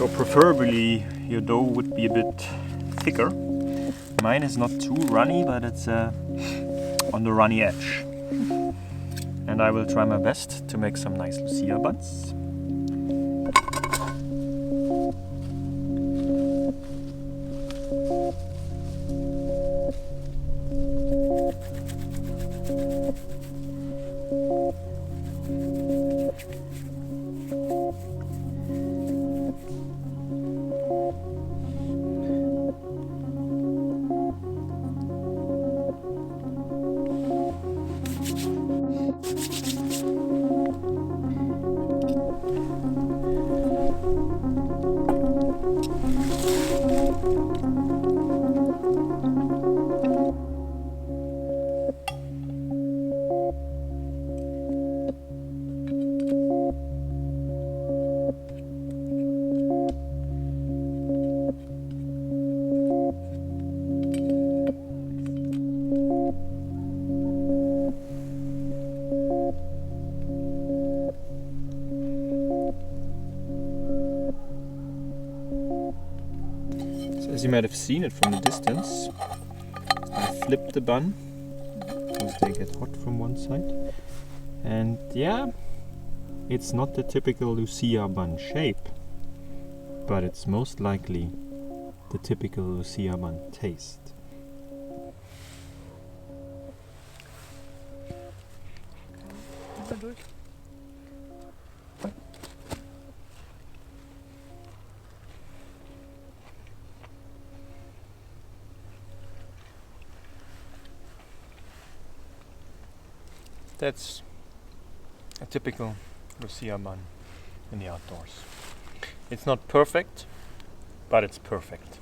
So preferably your dough would be a bit thicker. Mine is not too runny, but it's on the runny edge. And I will try my best to make some nice Lucia buns. As you might have seen it from the distance, I flipped the bun because they get hot from one side. And yeah, it's not the typical Lucia bun shape, but it's most likely the typical Lucia bun taste. That's a typical Lucia bun in the outdoors. It's not perfect, but it's perfect.